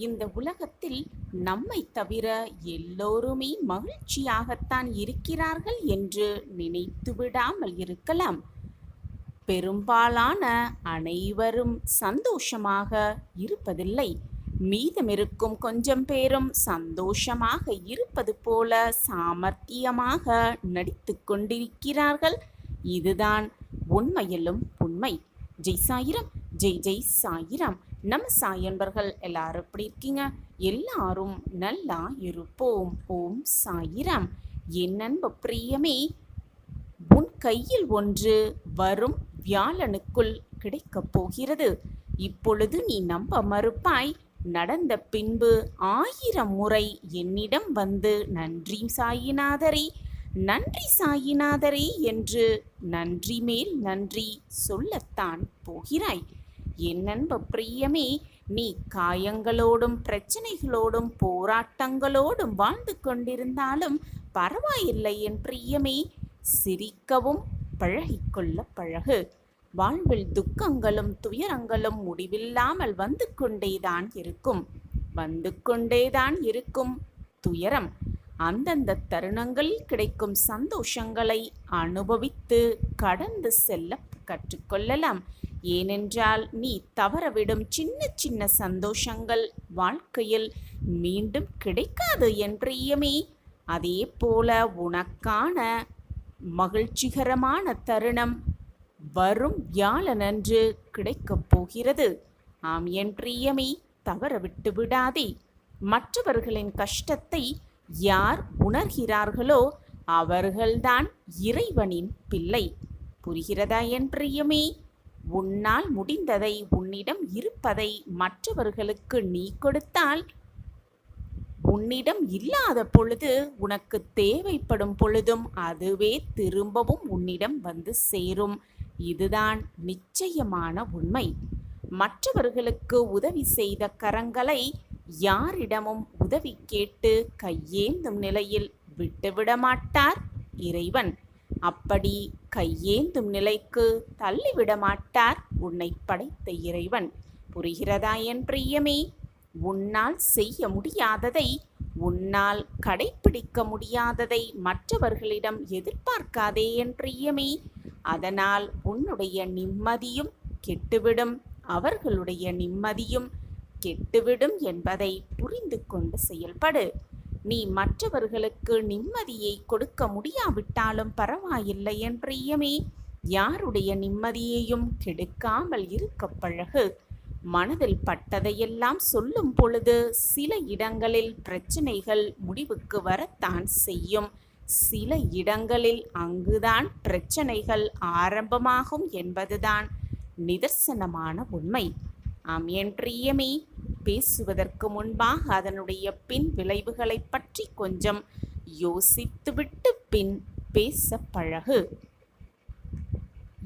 இந்த உலகத்தில் நம்மை தவிர எல்லோருமே மகிழ்ச்சியாகத்தான் இருக்கிறார்கள் என்று நினைத்து விடாமல் இருக்கலாம். பெரும்பாலான அனைவரும் சந்தோஷமாக இருப்பதில்லை. மீதமிருக்கும் கொஞ்சம் பேரும் சந்தோஷமாக இருப்பது போல சாமர்த்தியமாக நடித்து கொண்டிருக்கிறார்கள். இதுதான் உண்மையிலும் உண்மை. ஜெய் சாயிரம், ஜெய் ஜெய் சாயிரம். நம்ம சாயன்பர்கள் எல்லாரும் எப்படி இருக்கீங்க? எல்லாரும் நல்லா இருப்போம். ஓம் சாயிரம். என் அன்பு பிரியமே, உன் கையில் ஒன்று வரும் வியாழனுக்குள் கிடைக்கப் போகிறது. இப்பொழுது நீ நம்ப மறுப்பாய். நடந்த பின்பு 1000 முறை என்னிடம் வந்து நன்றி சாயிநாதரே, நன்றி சாயிநாதரே என்று நன்றி மேல் நன்றி சொல்லத்தான் போகிறாய். என் அன்பு பிரியமே, நீ காயங்களோடும் பிரச்சனைகளோடும் போராட்டங்களோடும் வாழ்ந்து கொண்டிருந்தாலும் பரவாயில்லை என் பிரியமே. சிரிக்கவும் பழகிக்கொள்ள பழகு. வாழ்வில் துக்கங்களும் துயரங்களும் முடிவில்லாமல் வந்து கொண்டேதான் இருக்கும் துயரம். அந்தந்த தருணங்களில் கிடைக்கும் சந்தோஷங்களை அனுபவித்து கடந்து செல்ல கற்றுக்கொள்ளலாம். ஏனென்றால் நீ தவறவிடும் சின்ன சின்ன சந்தோஷங்கள் வாழ்க்கையில் மீண்டும் கிடைக்காது என் பிரியமே. அதே போல உனக்கான மகிழ்ச்சிகரமான தருணம் வரும் வியாழனன்று கிடைக்கப் போகிறது. ஆம் என் பிரியமே, தவற விட்டு விடாதே. மற்றவர்களின் கஷ்டத்தை யார் உணர்கிறார்களோ அவர்கள்தான் இறைவனின் பிள்ளை. புரிகிறதா என் பிரியமே? உன்னால் முடிந்ததை, உன்னிடம் இருப்பதை மற்றவர்களுக்கு நீ கொடுத்தால், உன்னிடம் இல்லாத பொழுது உனக்கு தேவைப்படும் பொழுதும் அதுவே திரும்பவும் உன்னிடம் வந்து சேரும். இதுதான் நிச்சயமான உண்மை. மற்றவர்களுக்கு உதவி செய்த கரங்களை யாரிடமும் உதவி கேட்டு கையேந்தும் நிலையில் விட்டுவிட மாட்டார் இறைவன். அப்படி கையேந்தும் நிலைக்கு தள்ளிவிட மாட்டார் உன்னை படைத்த இறைவன். புரிகிறதா என் பிரியமே? உன்னால் செய்ய முடியாததை, உன்னால் கடைப்பிடிக்க முடியாததை மற்றவர்களிடம் எதிர்பார்க்காதே என் பிரியமே. அதனால் உன்னுடைய நிம்மதியும் கெட்டுவிடும், அவர்களுடைய நிம்மதியும் கெட்டுவிடும் என்பதை புரிந்து கொண்டு செயல்படு. நீ மற்றவர்களுக்கு நிம்மதியை கொடுக்க முடியாவிட்டாலும் பரவாயில்லை என் பிரியமே. யாருடைய நிம்மதியையும் கெடுக்காமல் இருக்க பழகு. மனதில் பட்டதையெல்லாம் சொல்லும் பொழுது சில இடங்களில் பிரச்சனைகள் முடிவுக்கு வரத்தான் செய்யும். சில இடங்களில் அங்குதான் பிரச்சனைகள் ஆரம்பமாகும் என்பதுதான் நிதர்சனமான உண்மை. ஆம் என் பிரியமே, பேசுவதற்கு முன்பாக அதனுடைய பின் விளைவுகளை பற்றி கொஞ்சம் யோசித்துவிட்டு பின் பேச பழகு.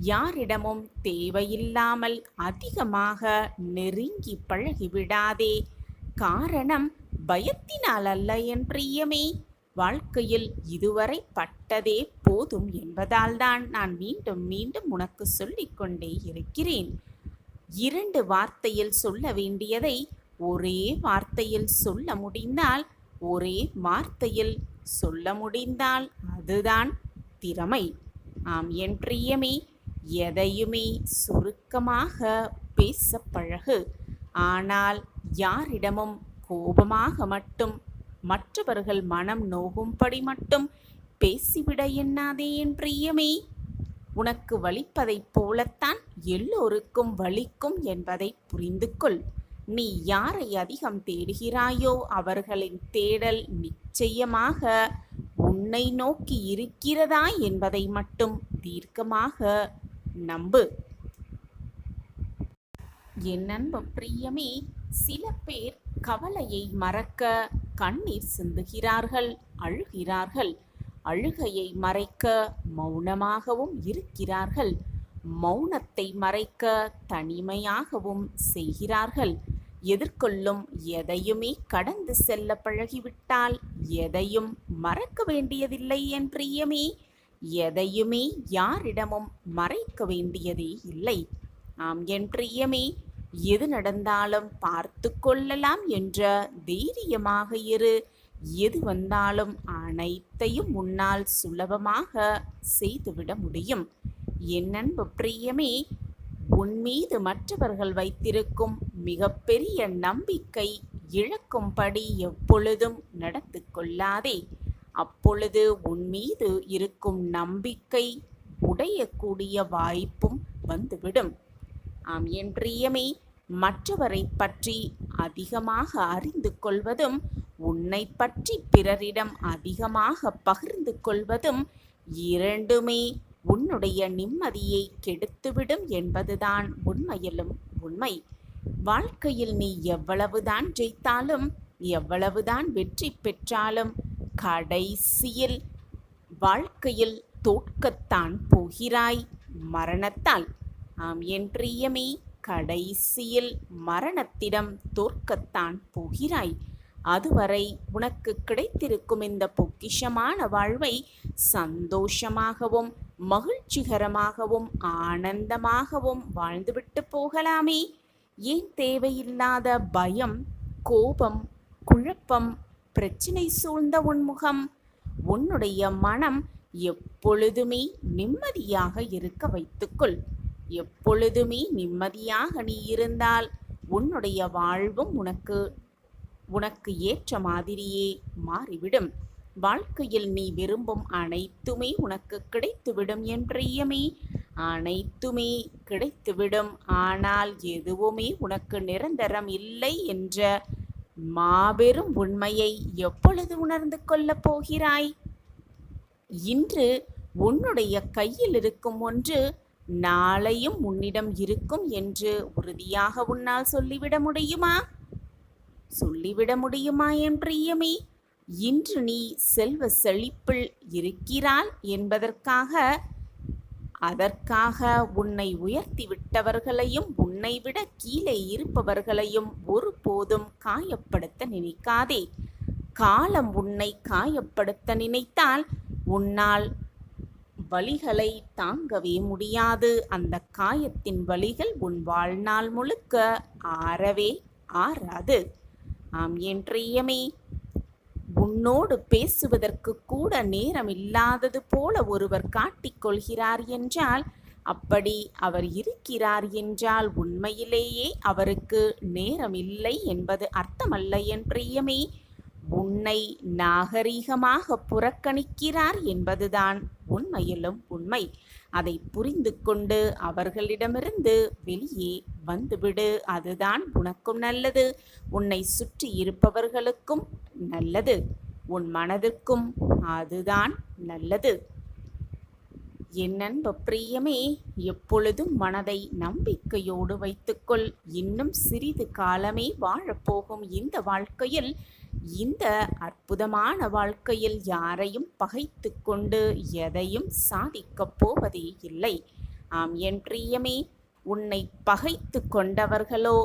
யாரிடமும் தேவையில்லாமல் அதிகமாக நெருங்கி பழகிவிடாதே. காரணம் பயத்தினால் அல்ல என் பிரியமே. வாழ்க்கையில் இதுவரை பட்டதே போதும் என்பதால் தான் நான் மீண்டும் மீண்டும் உனக்கு சொல்லிக்கொண்டே இருக்கிறேன். 2 வார்த்தையில் சொல்ல வேண்டியதை ஒரே வார்த்தையில் சொல்ல முடிந்தால், ஒரே வார்த்தையில் சொல்ல முடிந்தால் அதுதான் திறமை. ஆம் என் பிரியமே, எதையுமே சுருக்கமாக பேச பழகு. ஆனால் யாரிடமும் கோபமாக மட்டும், மற்றவர்கள் மனம் நோகும்படி மட்டும் பேசிவிட எண்ணாதே என் பிரியமே. உனக்கு வலிப்பதைப் போலத்தான் எல்லோருக்கும் வலிக்கும் என்பதை புரிந்து கொள். நீ யாரை அதிகம் தேடுகிறாயோ அவர்களின் தேடல் நிச்சயமாக உன்னை நோக்கி இருக்கிறதா என்பதை மட்டும் தீர்க்கமாக நம்பு. என் அன்பு பிரியமே, சில பேர் கவலையை மறக்க கண்ணீர் சிந்துகிறார்கள், அழுகிறார்கள். அழுகையை மறைக்க மௌனமாகவும் இருக்கிறார்கள். மௌனத்தை மறைக்க தனிமையாகவும் செய்கிறார்கள். எதிர்கொள்ளும் எதையுமே கடந்து செல்ல பழகிவிட்டால் எதையும் மறக்க வேண்டியதில்லை என் பிரியமே. எதையுமே யாரிடமும் மறைக்க வேண்டியதே இல்லை. ஆம் என் பிரியமே, எது நடந்தாலும் பார்த்து கொள்ளலாம் என்ற தைரியமாக இரு. எது வந்தாலும் அனைத்தையும் உன்னால் சுலபமாக செய்துவிட முடியும். என் அன்பு பிரியமே, உன் மீது மற்றவர்கள் வைத்திருக்கும் மிகப்பெரிய நம்பிக்கை இழக்கும்படி எப்பொழுதும் நடந்து கொள்ளாதே. அப்பொழுது உன் மீது இருக்கும் நம்பிக்கை உடையக்கூடிய வாய்ப்பும் வந்துவிடும். ஆம் என் பிரியமே, மற்றவரை பற்றி அதிகமாக அறிந்து கொள்வதும் உன்னை பற்றி பிறரிடம் அதிகமாக பகிர்ந்து கொள்வதும் இரண்டுமே உன்னுடைய நிம்மதியை கெடுத்துவிடும் என்பதுதான் உண்மையிலும் உண்மை. வாழ்க்கையில் நீ எவ்வளவுதான் ஜெயித்தாலும் எவ்வளவுதான் வெற்றி பெற்றாலும் கடைசியில் வாழ்க்கையில் தோற்கத்தான் போகிறாய் மரணத்தால். ஆம் என் பிரியமே, கடைசியில் மரணத்திடம் தோற்கத்தான் போகிறாய். அதுவரை உனக்கு கிடைத்திருக்கும் இந்த பொக்கிஷமான வாழ்வை சந்தோஷமாகவும் மகிழ்ச்சிகரமாகவும் ஆனந்தமாகவும் வாழ்ந்துவிட்டு போகலாமே. ஏன் தேவையில்லாத பயம், கோபம், குழப்பம், பிரச்சினை சூழ்ந்த உன்முகம்? உன்னுடைய மனம் எப்பொழுதுமே நிம்மதியாக இருக்க வைத்துக்கொள். எப்பொழுதுமே நிம்மதியாக நீ இருந்தால் உன்னுடைய வாழ்வும் உனக்கு ஏற்ற மாதிரியே மாறிவிடும். வாழ்க்கையில் நீ விரும்பும் அனைத்துமே உனக்கு கிடைத்துவிடும் என் பிரியமே. அனைத்துமே கிடைத்துவிடும். ஆனால் எதுவுமே உனக்கு நிரந்தரம் இல்லை என்ற மாபெரும் உண்மையை எப்பொழுது உணர்ந்து கொள்ளப் போகிறாய்? இன்று உன்னுடைய கையில் இருக்கும் ஒன்று நாளையும் உன்னிடம் இருக்கும் என்று உறுதியாக உன்னால் சொல்லிவிட முடியுமா? சொல்லிவிட முடியுமா என் பிரியமே? இன்று நீ செல்வ செழிப்பில் இருக்கிறாள் என்பதற்காக அதற்காக உன்னை உயர்த்தி விட்டவர்களையும் உன்னை விட கீழே இருப்பவர்களையும் ஒருபோதும் காயப்படுத்த நினைக்காதே. காலம் உன்னை காயப்படுத்த நினைத்தால் உன்னால் வலிகளை தாங்கவே முடியாது. அந்த காயத்தின் வலிகள் உன் வாழ்நாள் முழுக்க ஆறவே ஆறாது. ஆம் என் பிரியமே, உன்னோடு பேசுவதற்கு கூட நேரம் இல்லாதது போல ஒருவர் காட்டிக்கொள்கிறார் என்றால், அப்படி அவர் இருக்கிறார் என்றால் உண்மையிலேயே அவருக்கு நேரம் இல்லை என்பது அர்த்தமல்ல என் பிரியமே. உன்னை நாகரீகமாக புறக்கணிக்கிறார் என்பதுதான் உண்மையிலும் உண்மை. அதை புரிந்து கொண்டு அவர்களிடமிருந்து வெளியே வந்துவிடு. அதுதான் உனக்கும் நல்லது, உன்னை சுற்றி இருப்பவர்களுக்கும் நல்லது, உன் மனதிற்கும் அதுதான் நல்லது. என் அன்பு பிரியமே, எப்பொழுதும் மனதை நம்பிக்கையோடு வைத்துக்கொள். இன்னும் சிறிது காலமே வாழப்போகும் இந்த வாழ்க்கையில், இந்த அற்புதமான வாழ்க்கையில் யாரையும் பகைத்து கொண்டு எதையும் சாதிக்கப் போவதே இல்லை. ஆம் என் பிரியமே, உன்னை பகைத்து கொண்டவர்களோ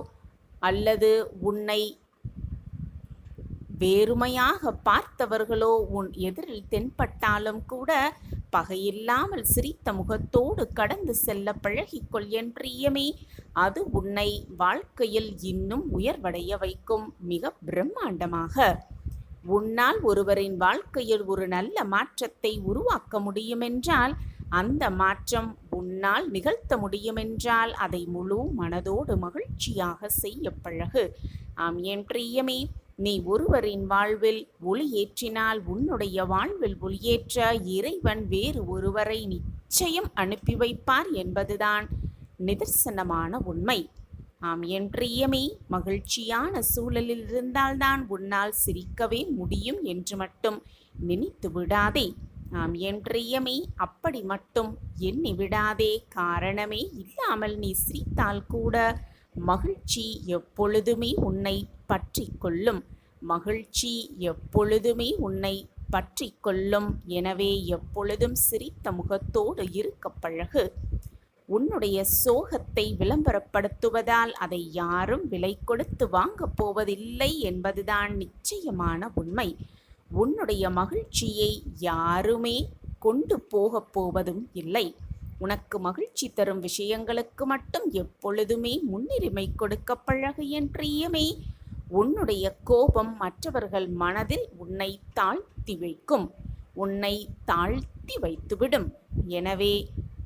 அல்லது உன்னை வேறுமையாக பார்த்தவர்களோ உன் எதிரில் தென்பட்டாலும் கூட பகையில்லாமல் சிரித்த முகத்தோடு கடந்து செல்ல பழகிக்கொள் என் பிரியமே. அது உன்னை வாழ்க்கையில் இன்னும் உயர்வடைய வைக்கும் மிக பிரம்மாண்டமாக. உன்னால் ஒருவரின் வாழ்க்கையில் ஒரு நல்ல மாற்றத்தை உருவாக்க முடியுமென்றால், அந்த மாற்றம் உன்னால் நிகழ்த்த முடியுமென்றால் அதை முழு மனதோடு மகிழ்ச்சியாக செய்ய பழகு. ஆம் என் பிரியமே, நீ ஒருவரின் வாழ்வில் ஒளியேற்றினால் உன்னுடைய வாழ்வில் ஒளியேற்ற இறைவன் வேறு ஒருவரை நிச்சயம் அனுப்பி வைப்பார் என்பதுதான் நிதர்சனமான உண்மை. ஆம் என் பிரியமே, மகிழ்ச்சியான சூழலில் இருந்தால்தான் உன்னால் சிரிக்கவே முடியும் என்று மட்டும் நினைத்து விடாதே. ஆம் என் பிரியமே, அப்படி மட்டும் எண்ணி விடாதே. காரணமே இல்லாமல் நீ சிரித்தால் கூட மகிழ்ச்சி எப்பொழுதுமே உன்னை பற்றி கொள்ளும். மகிழ்ச்சி எப்பொழுதுமே உன்னை பற்றி கொள்ளும். எனவே எப்பொழுதும் சிரித்த முகத்தோடு இருக்க பழகு. உன்னுடைய சோகத்தை விளம்பரப்படுத்துவதால் அதை யாரும் விலை கொடுத்து வாங்கப் போவதில்லை என்பதுதான் நிச்சயமான உண்மை. உன்னுடைய மகிழ்ச்சியை யாருமே கொண்டு போகப் போவதும் இல்லை. உனக்கு மகிழ்ச்சி தரும் விஷயங்களுக்கு மட்டும் எப்பொழுதுமே முன்னுரிமை கொடுக்க பழகு என் பிரியமே. உன்னுடைய கோபம் மற்றவர்கள் மனதில் உன்னை தாழ்த்தி வைக்கும், உன்னை தாழ்த்தி வைத்துவிடும். எனவே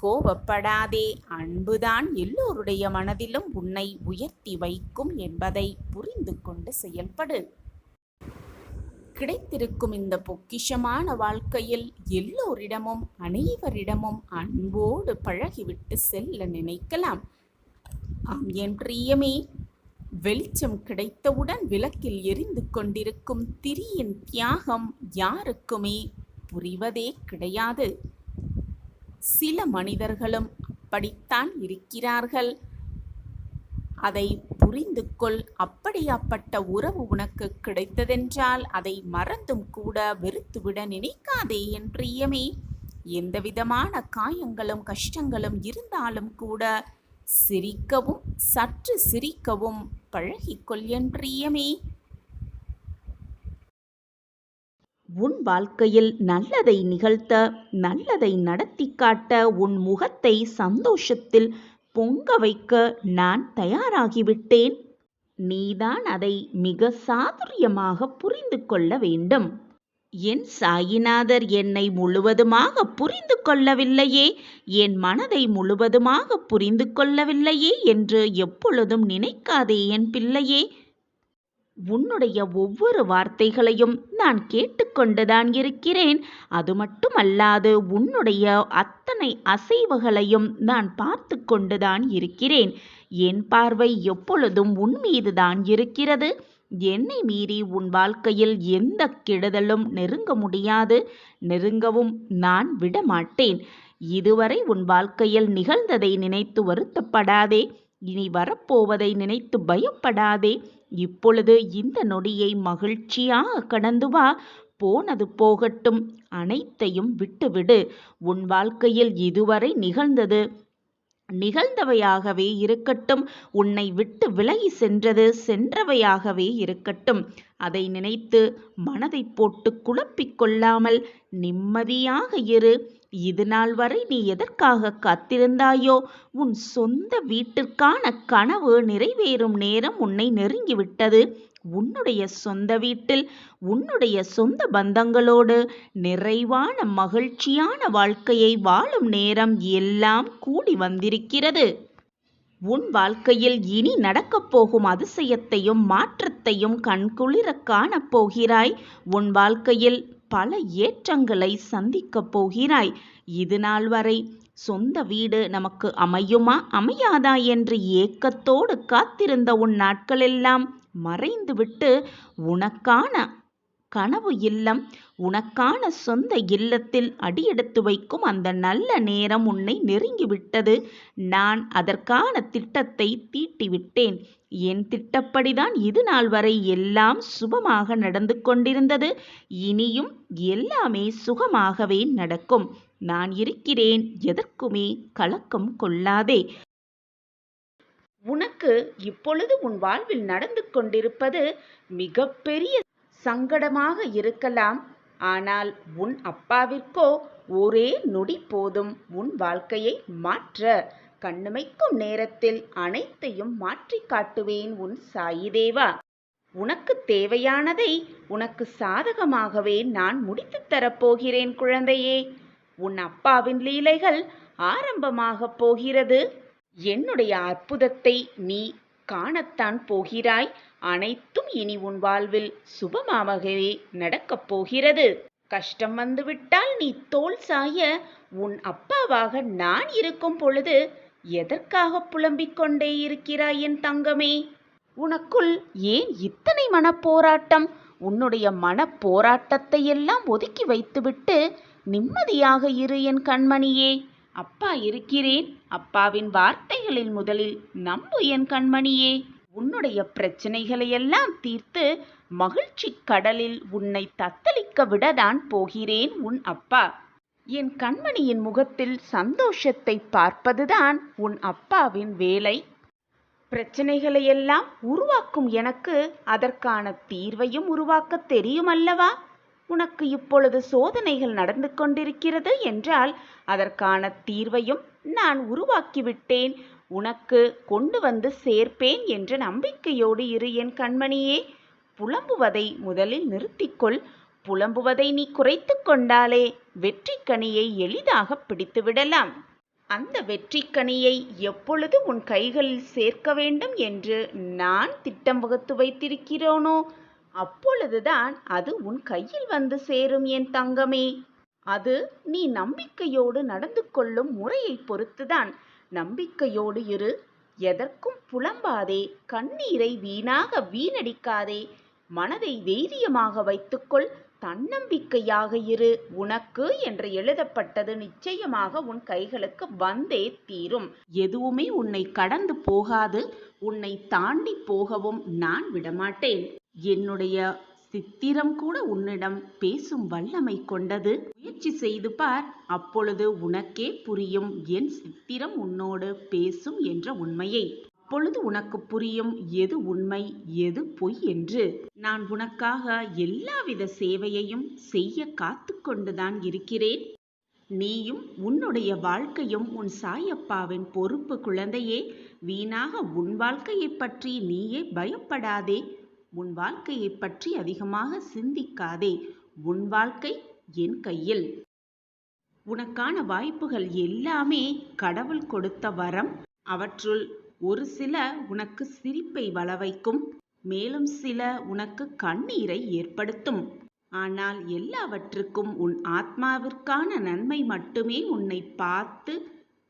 கோபப்படாதே. அன்புதான் எல்லோருடைய மனதிலும் உன்னை உயர்த்தி வைக்கும் என்பதை புரிந்து கொண்டு செயல்படு. கிடைத்திருக்கும் இந்த பொக்கிஷமான வாழ்க்கையில் எல்லோரிடமும் அனைவரிடமும் அன்போடு பழகிவிட்டு செல்ல நினைக்கலாம். ஆம் என் பிரியமே, வெளிச்சம் கிடைத்தவுடன் விளக்கில் எரிந்து கொண்டிருக்கும் திரியின் தியாகம் யாருக்குமே புரிவதே கிடையாது. சில மனிதர்களும் அப்படித்தான் இருக்கிறார்கள். அதை புரிந்து கொள். அப்படியாப்பட்ட உறவு உனக்கு கிடைத்ததென்றால் அதை மறந்தும் கூட வெறுத்துவிட நினைக்காதே என் பிரியமே. எந்தவிதமான காயங்களும் கஷ்டங்களும் இருந்தாலும் கூட சிரிக்கவும், சற்று சிரிக்கவும் பழகிக்கொள் என் பிரியமே. உன் வாழ்க்கையில் நல்லதை நிகழ்த்த, நல்லதை நடத்தி காட்ட, உன் முகத்தை சந்தோஷத்தில் பொங்க வைக்க நான் தயாராகிவிட்டேன். நீதான் அதை மிக சாதுரியமாக புரிந்து கொள்ள வேண்டும். என் சாயிநாதர் என்னை முழுவதுமாக புரிந்து கொள்ளவில்லையே, என் மனதை முழுவதுமாக புரிந்து கொள்ளவில்லையே என்று எப்பொழுதும் நினைக்காதே என் பிள்ளையே. உன்னுடைய ஒவ்வொரு வார்த்தைகளையும் நான் கேட்டுக்கொண்டுதான் இருக்கிறேன். அது மட்டுமல்லாது உன்னுடைய அத்தனை அசைவுகளையும் நான் பார்த்து கொண்டுதான் இருக்கிறேன். என் பார்வை எப்பொழுதும் உன் மீதுதான் இருக்கிறது. என்னை மீறி உன் வாழ்க்கையில் எந்த கெடுதலும் நெருங்க முடியாது, நெருங்கவும் நான் விடமாட்டேன். இதுவரை உன் வாழ்க்கையில் நிகழ்ந்ததை நினைத்து வருத்தப்படாதே, இனி வரப்போவதை நினைத்து பயப்படாதே. இப்பொழுது இந்த நொடியை மகிழ்ச்சியாக கடந்து வா. போனது போகட்டும், அனைத்தையும் விட்டுவிடு. உன் வாழ்க்கையில் இதுவரை நிகழ்ந்தது நிகழ்ந்தவையாகவே இருக்கட்டும். உன்னை விட்டு விலகி சென்றது சென்றவையாகவே இருக்கட்டும். அதை நினைத்து மனதை போட்டு குழப்பிக் கொள்ளாமல் நிம்மதியாக இரு. இது நாள் வரை நீ எதற்காக காத்திருந்தாயோ, உன் சொந்த வீட்டிற்கான கனவு நிறைவேறும் நேரம் உன்னை நெருங்கிவிட்டது. உன்னுடைய சொந்த வீட்டில் உன்னுடைய சொந்த பந்தங்களோடு நிறைவான மகிழ்ச்சியான வாழ்க்கையை வாழும் நேரம் எல்லாம் கூடி வந்திருக்கிறது. உன் வாழ்க்கையில் இனி நடக்கப் போகும் அதிசயத்தையும் மாற்றத்தையும் கண்குளிர காணப் போகிறாய். உன் வாழ்க்கையில் பல ஏற்றங்களை சந்திக்கப் போகிறாய். இது நாள் வரை சொந்த வீடு நமக்கு அமையுமா அமையாதா என்று ஏக்கத்தோடு காத்திருந்த உன் நாட்களெல்லாம் மறைந்துவிட்டு உனக்கான கனவு இல்லம், உனக்கான சொந்த இல்லத்தில் அடியெடுத்து வைக்கும் அந்த நல்ல நேரம் உன்னை நெருங்கிவிட்டது. நான் அதற்கான திட்டத்தை தீட்டிவிட்டேன். என் திட்டப்படிதான் இது நாள் வரை எல்லாம் சுபமாக நடந்து கொண்டிருந்தது. இனியும் எல்லாமே சுகமாகவே நடக்கும். நான் இருக்கிறேன், எதற்குமே கலக்கம் கொள்ளாதே. உனக்கு இப்பொழுது உன் வாழ்வில் நடந்து கொண்டிருப்பது மிகப்பெரிய சங்கடமாக இருக்கலாம். ஆனால் உன் அப்பாவிற்கோ ஒரே நொடி போதும் உன் வாழ்க்கையை மாற்ற. கண்ணுமைக்கும் நேரத்தில் அனைத்தையும் மாற்றி காட்டுவேன் உன் சாயிதேவா. உனக்கு தேவையானதை உனக்கு சாதகமாகவே நான் முடித்து தரப்போகிறேன் குழந்தையே. உன் அப்பாவின் லீலைகள் ஆரம்பமாக போகிறது. என்னுடைய அற்புதத்தை நீ காணத்தான் போகிறாய். அனைத்தும் இனி உன் வாழ்வில் சுபமாகவே நடக்கப் போகிறது. கஷ்டம் வந்துவிட்டால் நீ தோள் சாய உன் அப்பாவாக நான் இருக்கும் பொழுது எதற்காக புலம்பிக் கொண்டே இருக்கிறாய் என் தங்கமே? உனக்குள் ஏன் இத்தனை மனப்போராட்டம்? உன்னுடைய மனப்போராட்டத்தை எல்லாம் ஒதுக்கி வைத்துவிட்டு நிம்மதியாக இரு என் கண்மணியே. அப்பா இருக்கிறேன். அப்பாவின் வார்த்தைகளில் முதலில் நம்பு என் கண்மணியே. உன்னுடைய பிரச்சனைகளையெல்லாம் தீர்த்து மகிழ்ச்சி கடலில் உன்னை தத்தளிக்க விடதான் போகிறேன் உன் அப்பா. என் கண்மணியின் முகத்தில் சந்தோஷத்தை பார்ப்பதுதான் உன் அப்பாவின் வேலை. பிரச்சனைகளையெல்லாம் உருவாக்கும் எனக்கு அதற்கான தீர்வையும் உருவாக்க தெரியும் அல்லவா? உனக்கு இப்பொழுது சோதனைகள் நடந்து கொண்டிருக்கிறது என்றால் அதற்கான தீர்வையும் நான் உருவாக்கிவிட்டேன். உனக்கு கொண்டு வந்து சேர்ப்பேன் என்ற நம்பிக்கையோடு இரு என் கண்மணியே. புலம்புவதை முதலில் நிறுத்திக்கொள். புலம்புவதை நீ குறைத்து கொண்டாலே வெற்றிக்கனியை எளிதாக பிடித்து விடலாம். அந்த வெற்றிக்கனியை எப்பொழுது உன் கைகளில் சேர்க்க வேண்டும் என்று நான் திட்டம் வகுத்து வைத்திருக்கிறேனோ அப்பொழுதுதான் அது உன் கையில் வந்து சேரும் என் தங்கமே. அது நீ நம்பிக்கையோடு நடந்து கொள்ளும் முறையை பொறுத்துதான். நம்பிக்கையோடு இரு. எதற்கும் புலம்பாதே. கண்ணீரை வீணடிக்காதே. மனதை தைரியமாக வைத்துக்கொள். தன்னம்பிக்கையாக இரு. உனக்கு என்று எழுதப்பட்டது நிச்சயமாக உன் கைகளுக்கு வந்தே தீரும். எதுவுமே உன்னை கடந்து போகாது. உன்னை தாண்டி போகவும் நான் விடமாட்டேன். என்னுடைய சித்திரம் கூட உன்னிடம் பேசும் வல்லமை கொண்டது. முயற்சி செய்து பார். அப்பொழுது உனக்கே புரியும் என் சித்திரம் உன்னோடு பேசும் என்ற உண்மையை. அப்பொழுது உனக்கு புரியும் எது உண்மை எது பொய் என்று. நான் உனக்காக எல்லாவித சேவையையும் செய்ய காத்து கொண்டுதான் இருக்கிறேன். நீயும் உன்னுடைய வாழ்க்கையும் உன் சாயப்பாவின் பொறுப்பு குழந்தையே. வீணாக உன் வாழ்க்கையை பற்றி நீயே பயப்படாதே. உன் வாழ்க்கையை பற்றி அதிகமாக சிந்திக்காதே. உன் வாழ்க்கை என் கையில். உனக்கான வாய்ப்புகள் எல்லாமே கடவுள் கொடுத்த வரம். அவற்றுள் ஒரு சில உனக்கு சிரிப்பை வளவைக்கும், மேலும் சில உனக்கு கண்ணீரை ஏற்படுத்தும். ஆனால் எல்லாவற்றுக்கும் உன் ஆத்மாவிற்கான நன்மை மட்டுமே உன்னை பார்த்து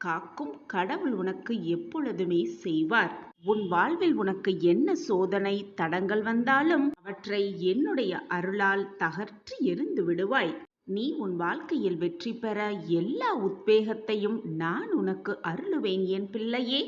காக்கும் கடவுள் உனக்கு எப்பொழுதுமே செய்வார். உன் வாழ்வில் உனக்கு என்ன சோதனை தடங்கள் வந்தாலும் அவற்றை என்னுடைய அருளால் தகர்த்து எறிந்து விடுவாய். நீ உன் வாழ்க்கையில் வெற்றி பெற எல்லா உத்வேகத்தையும் நான் உனக்கு அருளுவேன் என் பிள்ளையே.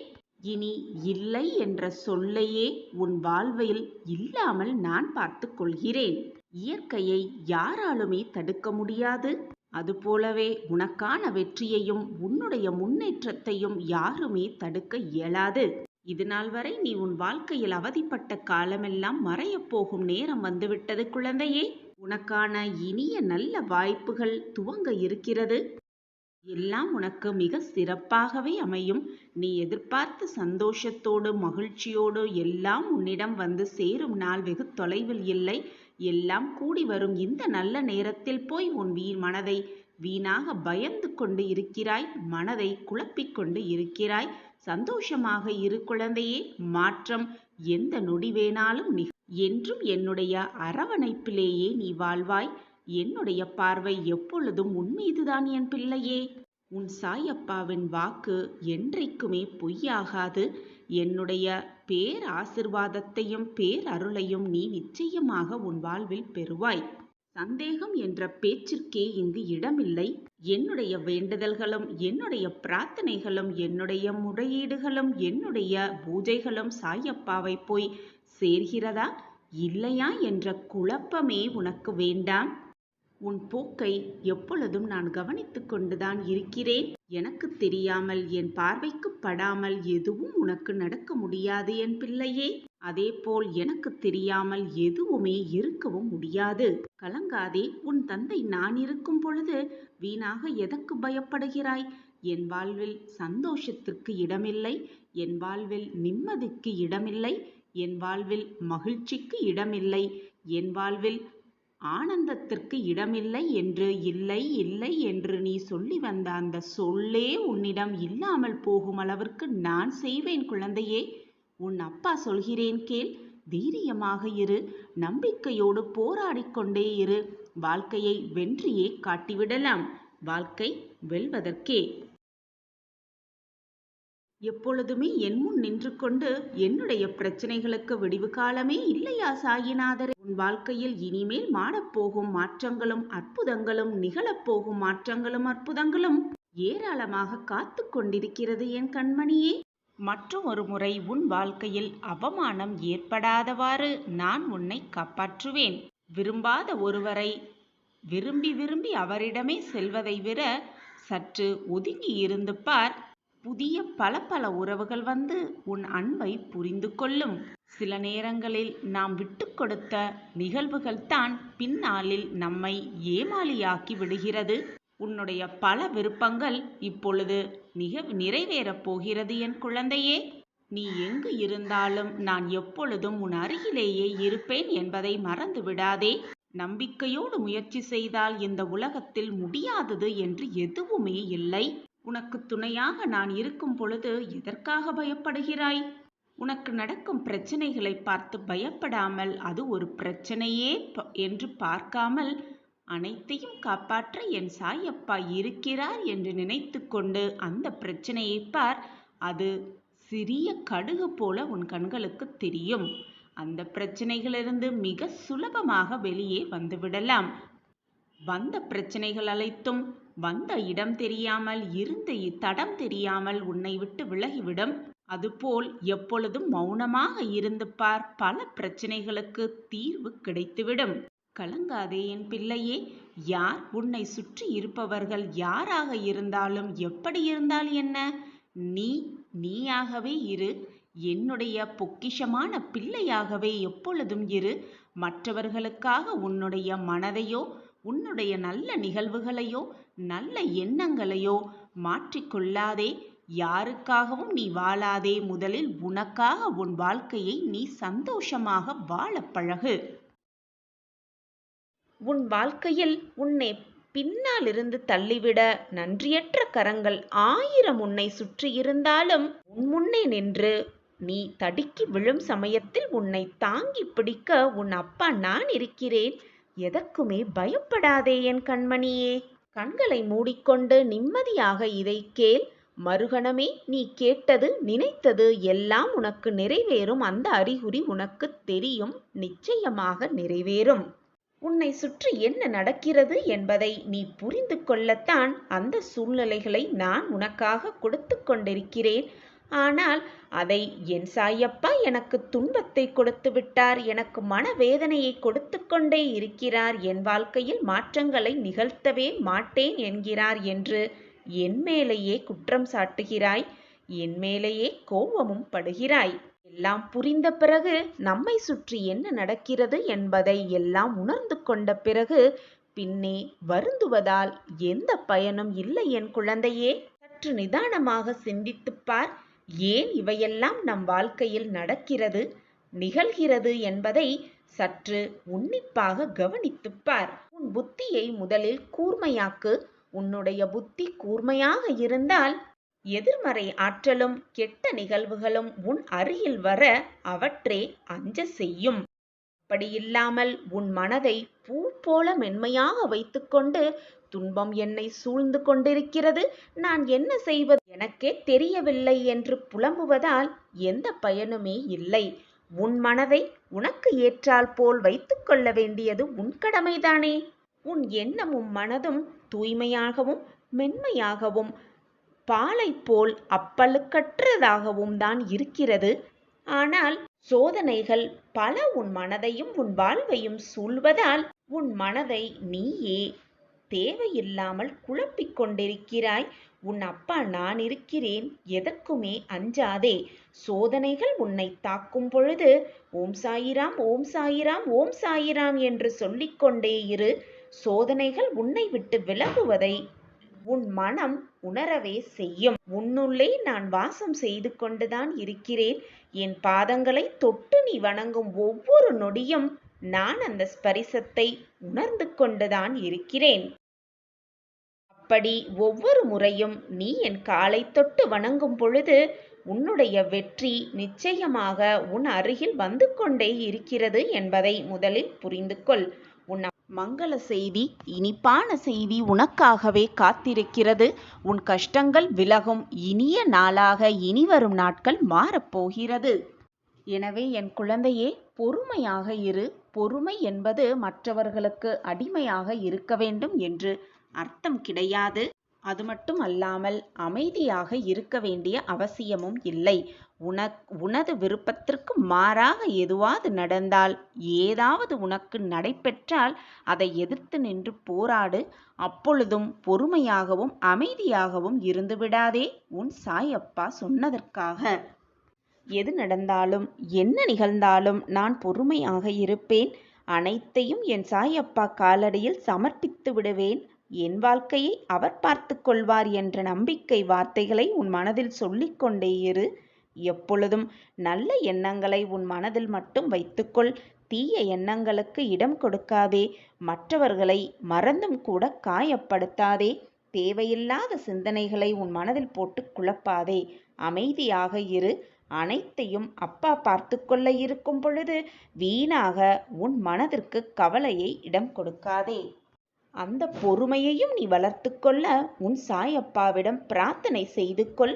இனி இல்லை என்ற சொல்லையே உன் வாழ்வில் இல்லாமல் நான் பார்த்து கொள்கிறேன். இயற்கையை யாராலுமே தடுக்க முடியாது. அதுபோலவே உனக்கான வெற்றியையும் உன்னுடைய முன்னேற்றத்தையும் யாருமே தடுக்க இயலாது. இதுநாள் வரை நீ உன் வாழ்க்கையில் அவதிப்பட்ட காலமெல்லாம் மறையப் போகும் நேரம் வந்துவிட்டது குழந்தையே. உனக்கான இனிய நல்ல வாய்ப்புகள் துவங்க இருக்கிறது. எல்லாம் உனக்கு மிக சிறப்பாகவே அமையும். நீ எதிர்பார்த்த சந்தோஷத்தோடு மகிழ்ச்சியோடு எல்லாம் உன்னிடம் வந்து சேரும் நாள் வெகு தொலைவில் இல்லை. எல்லாம் கூடி வரும் இந்த நல்ல நேரத்தில் போய் உன் மனதை வீணாக பயந்து கொண்டு இருக்கிறாய். மனதை குழப்பிக் கொண்டு இருக்கிறாய். சந்தோஷமாக இரு குழந்தையே. மாற்றம் எந்த நொடி வேணாலும் என்றும் என்னுடைய அரவணைப்பிலேயே நீ வாழ்வாய். என்னுடைய பார்வை எப்பொழுதும் உன்மீதுதான் என் பிள்ளையே. உன் சாயப்பாவின் வாக்கு என்றைக்குமே பொய்யாகாது. என்னுடைய பேர் ஆசிர்வாதத்தையும் பேரருளையும் நீ நிச்சயமாக உன் வாழ்வில் பெறுவாய். சந்தேகம் என்ற பேச்சிற்கே இங்கு இடமில்லை. என்னுடைய வேண்டுதல்களும் என்னுடைய பிரார்த்தனைகளும் என்னுடைய முறையீடுகளும் என்னுடைய பூஜைகளும் சாயப்பாவை போய் சேர்கிறதா இல்லையா என்ற குழப்பமே உனக்கு வேண்டாம். உன் போக்கை எப்பொழுதும் நான் கவனித்து கொண்டுதான் இருக்கிறேன். எனக்கு தெரியாமல் என் பார்வைக்கு படாமல் எதுவும் உனக்கு நடக்க முடியாது என் பிள்ளையே. அதேபோல் எனக்கு தெரியாமல் எதுவுமே இருக்கவும் முடியாது. கலங்காதே. உன் தந்தை நான் இருக்கும் பொழுது வீணாக எதற்கு பயப்படுகிறாய்? என் வாழ்வில் சந்தோஷத்திற்கு இடமில்லை. என் வாழ்வில் நிம்மதிக்கு இடமில்லை. என் வாழ்வில் மகிழ்ச்சிக்கு இடமில்லை. என் வாழ்வில் ஆனந்தத்திற்கு இடமில்லை என்று இல்லை இல்லை என்று நீ சொல்லி வந்த அந்த சொல்லே உன்னிடம் இல்லாமல் போகும் அளவிற்கு நான் செய்வேன் குழந்தையே. உன் அப்பா சொல்கிறேன் கேள். தைரியமாக இரு. நம்பிக்கையோடு போராடிக்கொண்டே இரு. வாழ்க்கையை வென்றியே காட்டிவிடலாம். வாழ்க்கை வெல்வதற்கே. எப்பொழுதுமே என் முன் நின்று கொண்டு என்னுடைய பிரச்சனைகளுக்கு விடிவு காலமே இல்லையா சாயிநாதரே? உன் வாழ்க்கையில் இனிமேல் மாறப்போகும் மாற்றங்களும் அற்புதங்களும் நிகழப்போகும் மாற்றங்களும் அற்புதங்களும் ஏராளமாக காத்து கொண்டிருக்கிறது என் கண்மணியே. மற்றொரு முறை உன் வாழ்க்கையில் அவமானம் ஏற்படாதவாறு நான் உன்னை காப்பாற்றுவேன். விரும்பாத ஒருவரை விரும்பி விரும்பி அவரிடமே செல்வதை விட சற்று ஒதுங்கி இருந்து பார். புதிய பல பல உறவுகள் வந்து உன் அன்பை புரிந்து கொள்ளும். சில நேரங்களில் நாம் விட்டு கொடுத்த நிகழ்வுகள் தான் பின்னாளில் நம்மை ஏமாளியாக்கி விடுகிறது. உன்னுடைய பல விருப்பங்கள் இப்பொழுது நிறைவேறப் போகிறது என் குழந்தையே. நீ எங்கு இருந்தாலும் நான் எப்பொழுதும் உன் அருகிலேயே இருப்பேன் என்பதை மறந்து விடாதே. நம்பிக்கையோடு முயற்சி செய்தால் இந்த உலகத்தில் முடியாதது என்று எதுவுமே இல்லை. உனக்கு துணையாக நான் இருக்கும் பொழுது எதற்காக பயப்படுகிறாய்? உனக்கு நடக்கும் பிரச்சனைகளை பார்த்து பயப்படாமல் அது ஒரு பிரச்சனையே என்று பார்க்காமல் அனைத்தையும் காப்பாற்ற என் சாயப்பா இருக்கிறார் என்று நினைத்து கொண்டு அந்த பிரச்சனையை பார். அது சிறிய கடுகு போல உன் கண்களுக்கு தெரியும். அந்த பிரச்சனைகளிலிருந்து மிக சுலபமாக வெளியே வந்துவிடலாம். வந்த பிரச்சனைகள் அனைத்தும் வந்த இடம் தெரியாமல் இருந்த தடம் தெரியாமல் உன்னை விட்டு விலகிவிடும். அதுபோல் எப்பொழுதும் மௌனமாக இருந்து பார், பல பிரச்சனைகளுக்கு தீர்வு கிடைத்துவிடும். கலங்காதே என் பிள்ளையே. யார் உன்னை சுற்றி இருப்பவர்கள் யாராக இருந்தாலும் எப்படி இருந்தால் என்ன, நீயாகவே இரு. என்னுடைய பொக்கிஷமான பிள்ளையாகவே எப்பொழுதும் இரு. மற்றவர்களுக்காக உன்னுடைய மனதையோ உன்னுடைய நல்ல நிகழ்வுகளையோ நல்ல எண்ணங்களையோ மாற்றிக்கொள்ளாதே. யாருக்காகவும் நீ வாழாதே. முதலில் உனக்காக உன் வாழ்க்கையை நீ சந்தோஷமாக வாழ பழகு. உன் வாழ்க்கையில் உன்னை பின்னால் இருந்து தள்ளிவிட நன்றியற்ற கரங்கள் 1000 உன்னை சுற்றி இருந்தாலும் உன் முன்னே நின்று நீ தடுக்கி விழும் சமயத்தில் உன்னை தாங்கி பிடிக்க உன் அப்பா நான் இருக்கிறேன். எதற்குமே பயப்படாதே என் கண்மணியே. கண்களை மூடிக்கொண்டு நிம்மதியாக இதை கேள். மறுகணமே நீ கேட்டது நினைத்தது எல்லாம் உனக்கு நிறைவேறும். அந்த அறிகுறி உனக்கு தெரியும், நிச்சயமாக நிறைவேறும். உன்னை சுற்றி என்ன நடக்கிறது என்பதை நீ புரிந்து கொள்ளத்தான் அந்த சூழ்நிலைகளை நான் உனக்காக கொடுத்து கொண்டிருக்கிறேன். ஆனால் அதை என் சாயப்பா எனக்கு துன்பத்தை கொடுத்து விட்டார், எனக்கு மனவேதனையை கொடுத்து கொண்டே இருக்கிறார், என் வாழ்க்கையில் மாற்றங்களை நிகழ்த்தவே மாட்டேன் என்கிறார் என்று என் மேலேயே குற்றம் சாட்டுகிறாய், என் மேலேயே கோபமும் படுகிறாய். எல்லாம் புரிந்த பிறகு, நம்மை சுற்றி என்ன நடக்கிறது என்பதை எல்லாம் உணர்ந்து கொண்ட பிறகு பின்னே வருந்துவதால் எந்த பயனும் இல்லை என் குழந்தையே. சற்று நிதானமாக சிந்தித்துப் பார். ஏன் இவையெல்லாம் நம் வாழ்க்கையில் நடக்கிறது, நிகழ்கிறது என்பதை சற்று உன்னிப்பாக கவனித்துப் பார். உன் புத்தியை முதலில் கூர்மையாக்கு. உன்னுடைய புத்தி கூர்மையாக இருந்தால் எதிர்மறை ஆற்றலும் கெட்ட நிகழ்வுகளும் உன் அருகில் வர அவற்றே அஞ்ச செய்யும். அப்படியில்லாமல் உன் மனதை பூ போல மென்மையாக வைத்துக்கொண்டு துன்பம் என்னை சூழ்ந்து கொண்டிருக்கிறது, நான் என்ன செய்வது எனக்கே தெரியவில்லை என்று புலம்புவதால் எந்த பயனுமே இல்லை. உன் மனதை உனக்கு ஏற்றால் போல் வைத்துக் கொள்ள வேண்டியது உன் கடமைதானே. உன் எண்ணமும் மனதும் தூய்மையாகவும் மென்மையாகவும் பாலை போல் அப்பழுக்கற்றதாகவும் தான் இருக்கிறது. ஆனால் சோதனைகள் பல உன் மனதையும் உன் வாழ்வையும் சூழ்வதால் உன் மனதை நீயே தேவையில்லாமல் குழப்பிக் கொண்டிருக்கிறாய். உன் அப்பா நான் இருக்கிறேன், எதற்குமே அஞ்சாதே. சோதனைகள் உன்னை தாக்கும் பொழுது ஓம் சாயிராம் ஓம் சாயிராம் ஓம் சாயிராம் என்று சொல்லிக்கொண்டே இரு. சோதனைகள் உன்னை விட்டு விலகுவதை உன் மனம் உணரவே செய்யும். உன்னுள்ளே நான் வாசம் செய்து கொண்டுதான் இருக்கிறேன். என் பாதங்களை தொட்டு நீ வணங்கும் ஒவ்வொரு நொடியும் நான் அந்த ஸ்பரிசத்தை உணர்ந்து கொண்டுதான் இருக்கிறேன். அப்படி ஒவ்வொரு முறையும் நீ என் காலை தொட்டு வணங்கும் பொழுது உன்னுடைய வெற்றி நிச்சயமாக உன் அருகில் வந்து கொண்டே இருக்கிறது என்பதை முதலில் புரிந்து கொள். உன் மங்கள செய்தி, இனிப்பான செய்தி உனக்காகவே காத்திருக்கிறது. உன் கஷ்டங்கள் விலகும் இனிய நாளாக இனிவரும் நாட்கள் மாறப்போகிறது. எனவே என் குழந்தையே, பொறுமையாக இரு. பொறுமை என்பது மற்றவர்களுக்கு அடிமையாக இருக்க வேண்டும் என்று அர்த்தம் கிடையாது. அது மட்டும் அல்லாமல் அமைதியாக இருக்க வேண்டிய அவசியமும் இல்லை. உனது விருப்பத்திற்கு மாறாக எதுவாவது நடந்தால், ஏதாவது உனக்கு நடைபெற்றால் அதை எதிர்த்து நின்று போராடு. அப்பொழுதும் பொறுமையாகவும் அமைதியாகவும் இருந்து விடாதே. உன் சாயப்பா சொன்னதற்காக. எது நடந்தாலும் என்ன நிகழ்ந்தாலும் நான் பொறுமையாக இருப்பேன். அனைத்தையும் என் சாயப்பா காலடியில் சமர்ப்பித்து விடுவேன். என் வாழ்க்கையை அவர் பார்த்து கொள்வார் என்ற நம்பிக்கை வார்த்தைகளை உன் மனதில் சொல்லிக்கொண்டே இரு. எப்பொழுதும் நல்ல எண்ணங்களை உன் மனதில் மட்டும் வைத்துக்கொள். தீய எண்ணங்களுக்கு இடம் கொடுக்காதே. மற்றவர்களை மறந்தும் கூட காயப்படுத்தாதே. தேவையில்லாத சிந்தனைகளை உன் மனதில் போட்டு குழப்பாதே. அமைதியாக இரு. அனைத்தையும் அப்பா பார்த்து கொள்ள இருக்கும் பொழுது வீணாக உன் மனதிற்கு கவலையை இடம் கொடுக்காதே. அந்த பொறுமையையும் நீ வளர்த்து கொள்ள உன் சாயப்பாவிடம் பிரார்த்தனை செய்து கொள்.